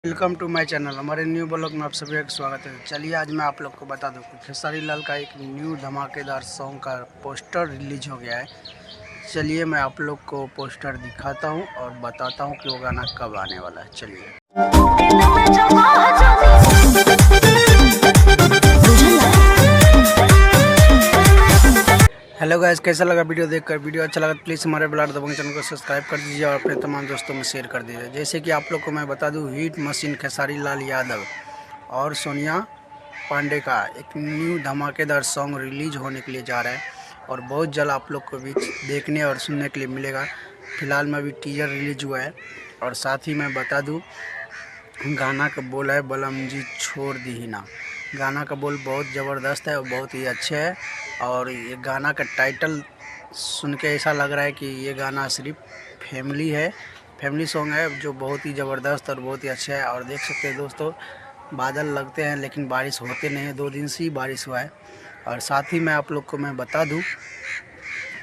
Welcome to my channel. हमारे new blog में आप सभी का स्वागत है। चलिए आज मैं आप लोग को बता दूं कि खेसारी लाल का एक न्यू धमाकेदार सॉन्ग का पोस्टर रिलीज हो गया है। चलिए मैं आप लोग को पोस्टर दिखाता हूं और बताता हूं कि वो गाना कब आने वाला है। चलिए हेलो गाइस, कैसा लगा वीडियो देखकर? वीडियो अच्छा लगा तो प्लीज़ हमारे ब्लॉग दबंग चैनल को सब्सक्राइब कर दीजिए और अपने तमाम दोस्तों में शेयर कर दीजिए। जैसे कि आप लोग को मैं बता दूं, हिट मशीन खेसारी लाल यादव और सोनिया पांडे का एक न्यू धमाकेदार सॉन्ग रिलीज होने के लिए जा रहा है और बहुत जल्द आप लोग को भी देखने और सुनने के लिए मिलेगा। फिलहाल में अभी टीजर रिलीज हुआ है और साथ ही मैं बता दूँ, गाना का बोल है बलम जी छोड़ दी ही ना। गाना का बोल बहुत ज़बरदस्त है और बहुत ही अच्छे है और ये गाना का टाइटल सुन के ऐसा लग रहा है कि ये गाना सिर्फ फैमिली सॉन्ग है, जो बहुत ही ज़बरदस्त और बहुत ही अच्छा है। और देख सकते हैं दोस्तों, बादल लगते हैं लेकिन बारिश होते नहीं है। 2 दिन से ही बारिश हुआ है। और साथ ही मैं आप लोग को मैं बता दूं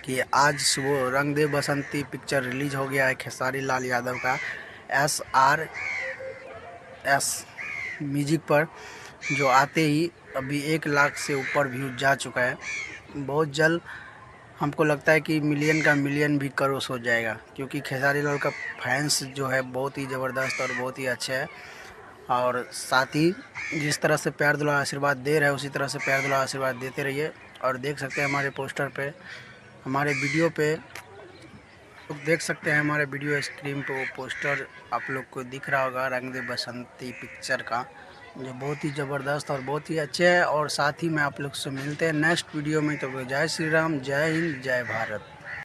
कि आज सुबह रंग दे बसंती पिक्चर रिलीज हो गया है खेसारी लाल यादव का SRS म्यूजिक पर, जो आते ही अभी 1 लाख से ऊपर व्यूज जा चुका है। बहुत जल्द हमको लगता है कि मिलियन का मिलियन भी क्रॉस हो जाएगा, क्योंकि खेसारी लाल का फैंस जो है बहुत ही ज़बरदस्त और बहुत ही अच्छा है। और साथ ही जिस तरह से प्यार दुलार आशीर्वाद दे रहे हैं, उसी तरह से प्यार दुलार आशीर्वाद देते रहिए। और देख सकते हैं हमारे पोस्टर पे, हमारे वीडियो पे लोग देख सकते हैं, हमारे वीडियो स्क्रीन पे वो पोस्टर आप लोग को दिख रहा होगा रंग दे बसंती पिक्चर का, जो बहुत ही ज़बरदस्त और बहुत ही अच्छे है। और साथ ही मैं आप लोग से मिलते हैं नेक्स्ट वीडियो में। तो जय श्री राम, जय हिंद, जय भारत।